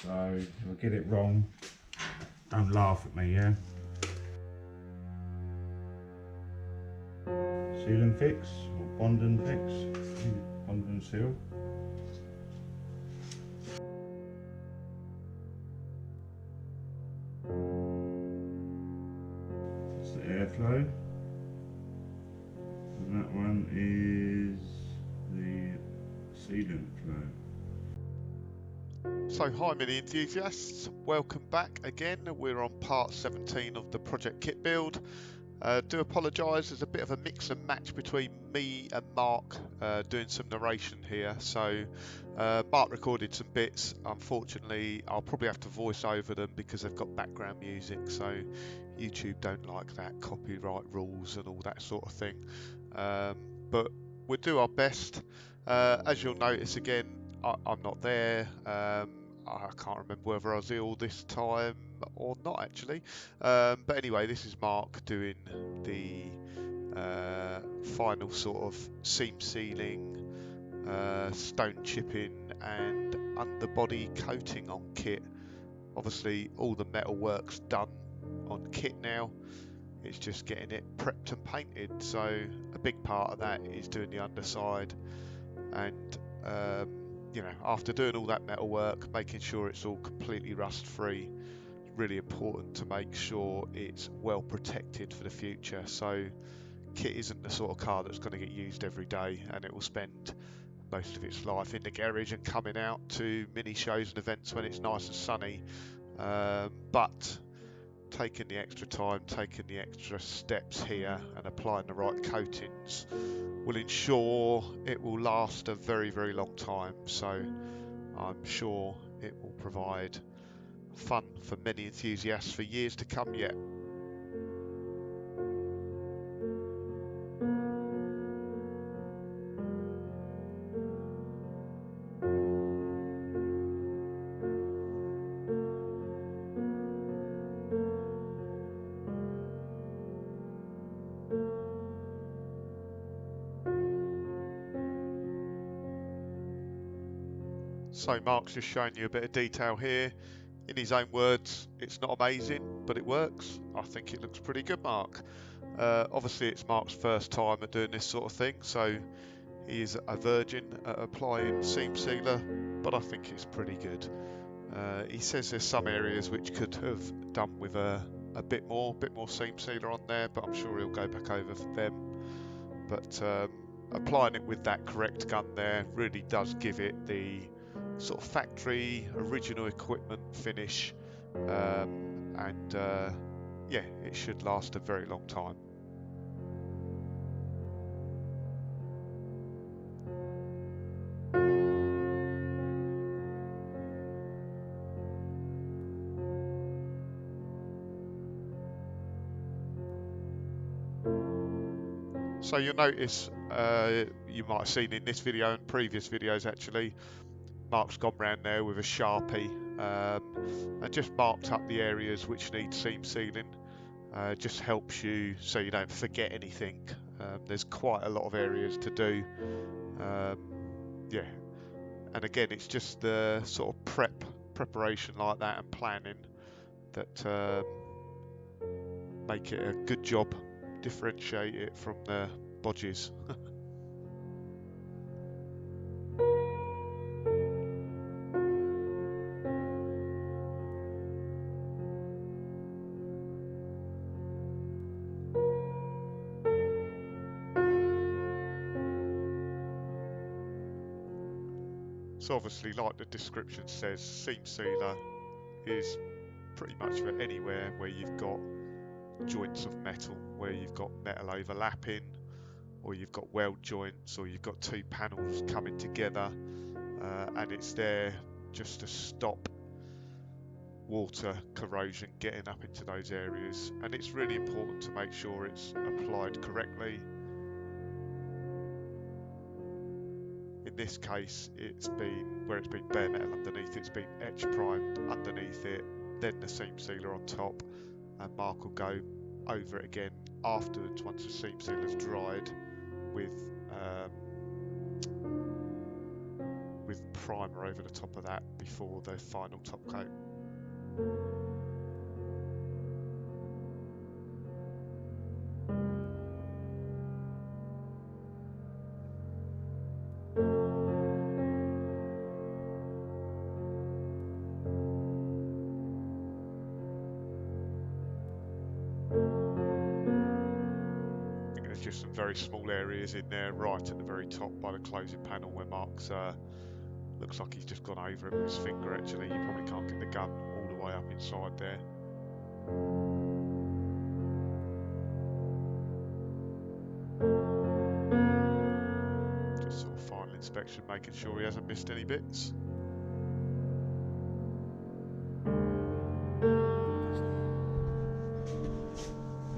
So if I get it wrong, don't laugh at me, yeah? Seal and fix, or bond and fix, bond and seal. That's the airflow. And that one is the sealant flow. So hi mini enthusiasts, welcome back again. We're on part 17 of the project kit build. Do apologise, there's a bit of a mix and match between me and Mark doing some narration here. So Mark recorded some bits. Unfortunately, I'll probably have to voice over them because they've got background music. So YouTube don't like that, copyright rules and all that sort of thing. But we'll do our best. As you'll notice again, I'm not there. I can't remember whether I was ill this time or not actually. But anyway, this is Mark doing the final sort of seam sealing, stone chipping and underbody coating on kit. Obviously all the metal work's done on kit now. It's just getting it prepped and painted. So a big part of that is doing the underside and you know, after doing all that metal work, making sure it's all completely rust free, really important to make sure it's well protected for the future. So kit isn't the sort of car that's going to get used every day, and it will spend most of its life in the garage and coming out to mini shows and events when it's nice and sunny. But taking the extra time, taking the extra steps here and applying the right coatings will ensure it will last a very, very long time. So I'm sure it will provide fun for many enthusiasts for years to come yet. So Mark's just showing you a bit of detail here. In his own words, it's not amazing, but it works. I think it looks pretty good, Mark. Obviously it's Mark's first time at doing this sort of thing, so he is a virgin at applying seam sealer, but I think it's pretty good. He says there's some areas which could have done with a bit more seam sealer on there, but I'm sure he'll go back over them. But applying it with that correct gun there really does give it the sort of factory original equipment finish, and yeah, it should last a very long time. So you'll notice, you might have seen in this video and previous videos actually, Mark's gone round there with a Sharpie and just marked up the areas which need seam sealing. Just helps you so you don't forget anything. There's quite a lot of areas to do. Yeah, and again it's just the sort of preparation like that and planning that make it a good job, differentiate it from the bodges. So obviously, like the description says, seam sealer is pretty much for anywhere where you've got joints of metal, where you've got metal overlapping, or you've got weld joints, or you've got two panels coming together, and it's there just to stop water corrosion getting up into those areas. And it's really important to make sure it's applied correctly. In this case, it's been, where it's been bare metal underneath, it's been etch primed underneath it, then the seam sealer on top, and Mark will go over it again afterwards once the seam seal has dried with primer over the top of that before the final top coat. There's just some very small areas in there right at the very top by the closing panel where Mark's looks like he's just gone over it with his finger. Actually, you probably can't get the gun all the way up inside there. Just sort of final inspection, making sure he hasn't missed any bits.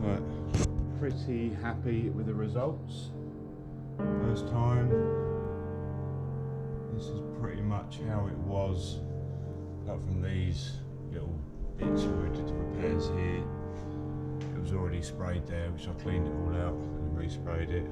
Right, pretty happy with the results. First time. This is pretty much how it was, apart from these little bits where we did the repairs here. It was already sprayed there, which I cleaned it all out and resprayed it.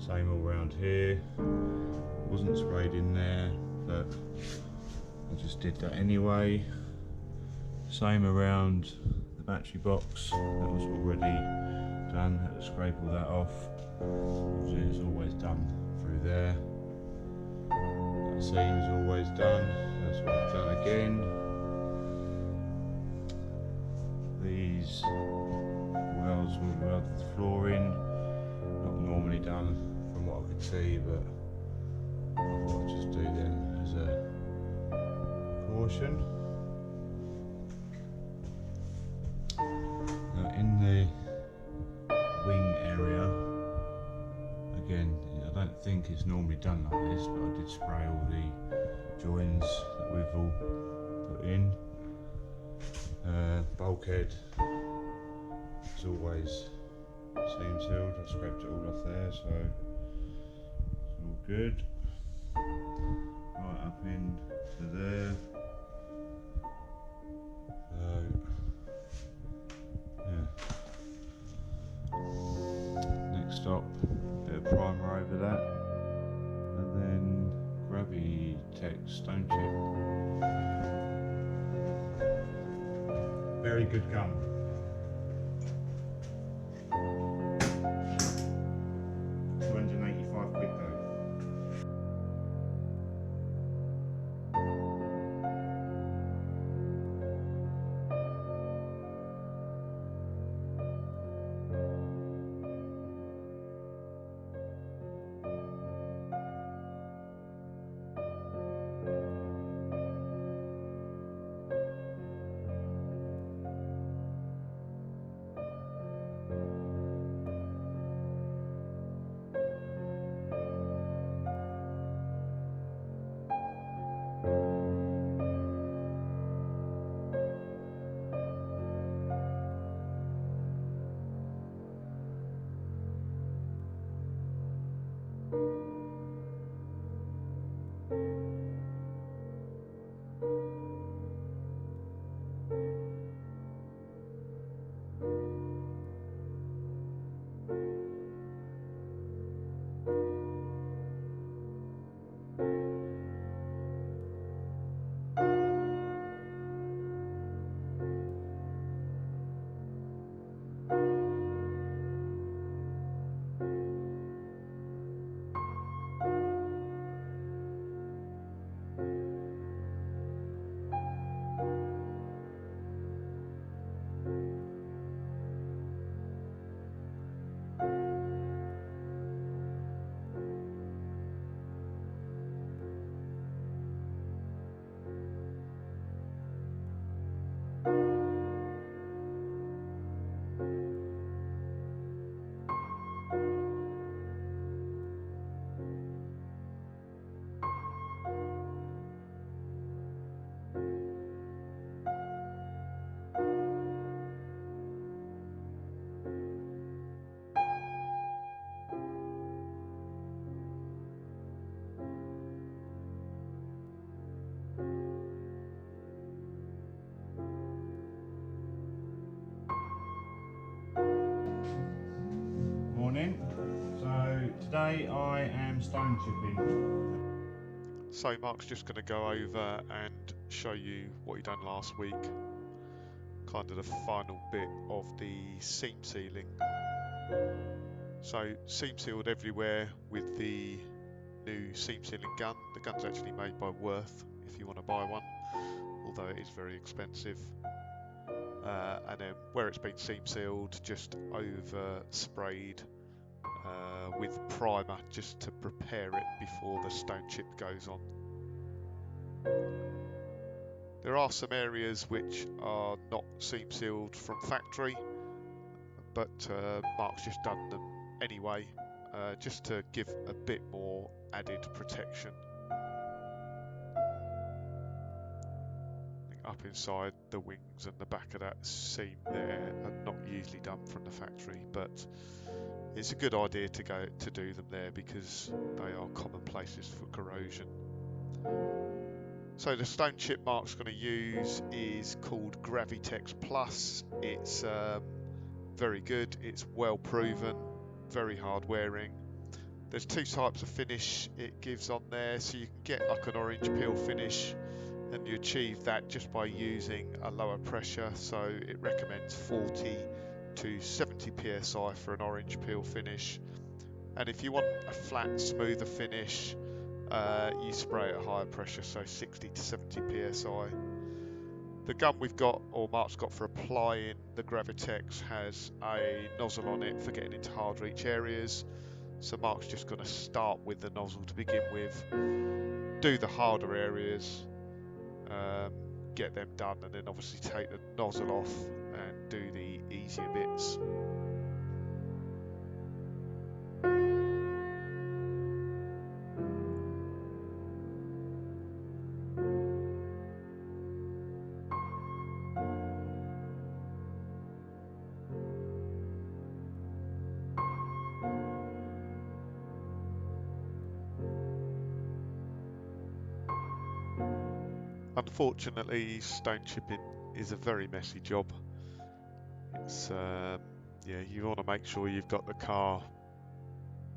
Same all around here. It wasn't sprayed in there, but I just did that anyway. Same around the battery box, that was already done. Had to scrape all that off. Obviously it's always done through there. That seam is always done. That's what I've done again. These welds were welded to the flooring. Not normally done from what I could see, but I thought I'd just do them as a caution. Now in the wing area, again, I don't think it's normally done like this, but I did spray all the joins that we've all put in. Bulkhead is always seam sealed. I scraped it all off there, so it's all good. Right up into there. Next stop, bit of primer over that, and then Gravitex stone chip. Very good gum. £285 though. today I am stone chipping. So Mark's just going to go over and show you what he done last week, kind of the final bit of the seam sealing. So seam sealed everywhere with the new seam sealing gun. The gun's actually made by Wurth if you want to buy one, although it is very expensive. And then where it's been seam sealed, just over sprayed with primer just to prepare it before the stone chip goes on. There are some areas which are not seam sealed from factory, but Mark's just done them anyway, just to give a bit more added protection. Up inside the wings and the back of that seam there are not usually done from the factory, but it's a good idea to do them there because they are common places for corrosion. So the stone chip Mark's going to use is called Gravitex Plus. It's very good, it's well proven, very hard wearing. There's two types of finish it gives on there, so you can get like an orange peel finish, and you achieve that just by using a lower pressure. So it recommends 40 to 70 psi for an orange peel finish, and if you want a flat, smoother finish, you spray at a higher pressure, so 60 to 70 psi. The gun we've got, or Mark's got for applying the Gravitex, has a nozzle on it for getting into hard reach areas. So Mark's just going to start with the nozzle to begin with, do the harder areas, get them done, and then obviously take the nozzle off and do the easier bits. Unfortunately, stone chipping is a very messy job. It's yeah, you want to make sure you've got the car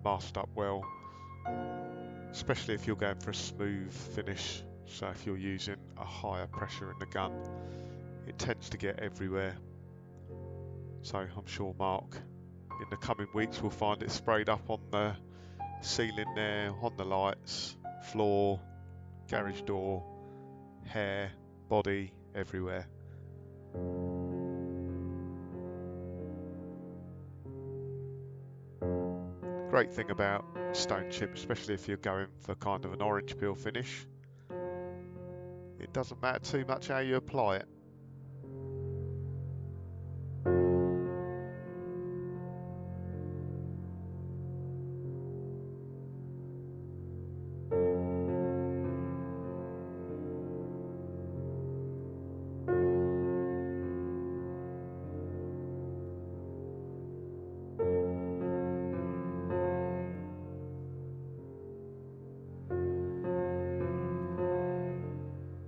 masked up well, especially if you're going for a smooth finish. So if you're using a higher pressure in the gun, it tends to get everywhere. So I'm sure Mark in the coming weeks will find it sprayed up on the ceiling there, on the lights, floor, garage door, hair, body, everywhere. Great thing about stone chip, especially if you're going for kind of an orange peel finish, it doesn't matter too much how you apply it.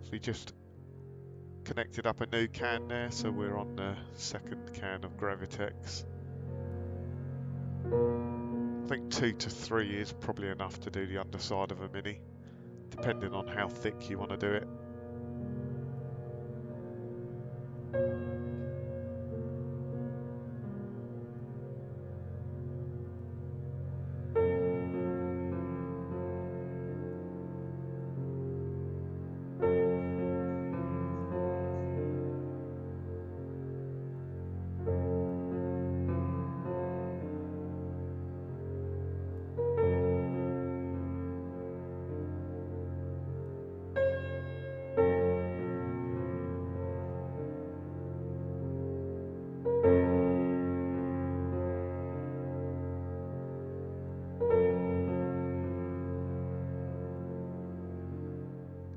So we just connected up a new can there, so we're on the second can of Gravitex. I think 2 to 3 is probably enough to do the underside of a Mini, depending on how thick you want to do it.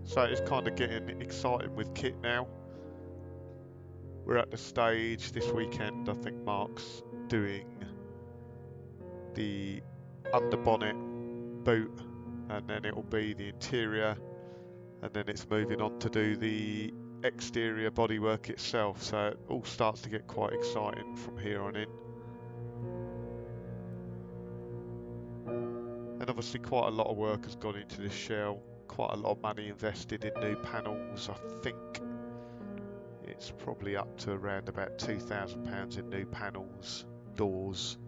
So it's kind of getting exciting with kit now. We're at the stage this weekend, I think Mark's doing the underbonnet boot, and then it will be the interior, and then it's moving on to do the exterior bodywork itself. So it all starts to get quite exciting from here on in. obviously quite a lot of work has gone into this shell, quite a lot of money invested in new panels. I think it's probably up to around about £2,000 in new panels, doors,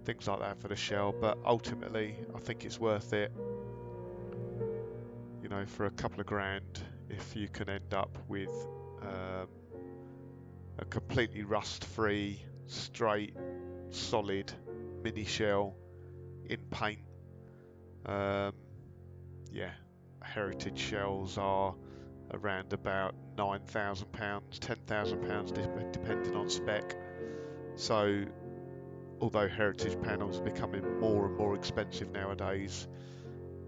things like that for the shell, but ultimately I think it's worth it, you know, for a couple of grand if you can end up with a completely rust free, straight, solid mini shell in paint. Yeah, heritage shells are around about £9,000, £10,000 depending on spec. So although heritage panels are becoming more and more expensive nowadays,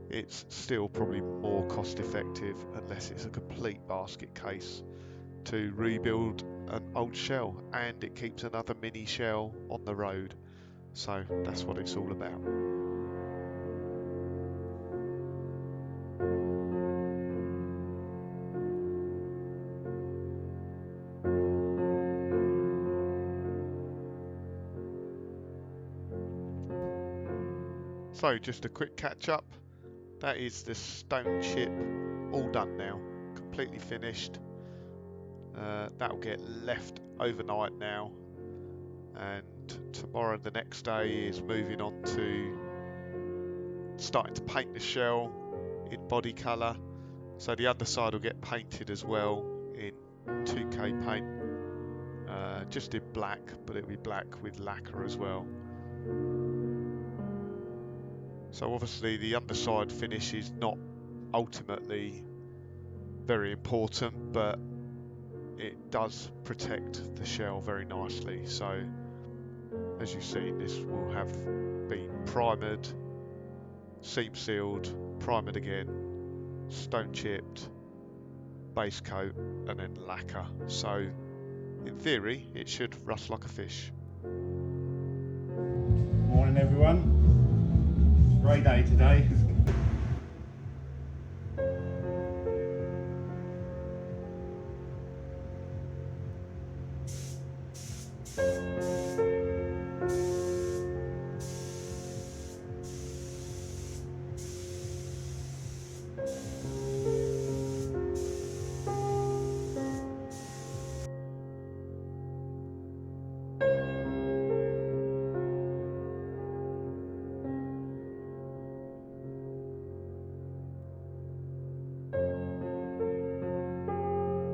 it's still probably more cost effective, unless it's a complete basket case, to rebuild an old shell, and it keeps another mini shell on the road. So that's what it's all about. So just a quick catch up. That is the stone chip all done now, completely finished. That'll get left overnight now, and tomorrow the next day is moving on to starting to paint the shell in body colour. So the underside will get painted as well in 2K paint, just in black, but it'll be black with lacquer as well. So obviously the underside finish is not ultimately very important, but it does protect the shell very nicely. So as you've seen, this will have been primered, seam sealed, primered again, stone chipped, base coat, and then lacquer. So in theory it should rust like a fish. Morning everyone. Great day today.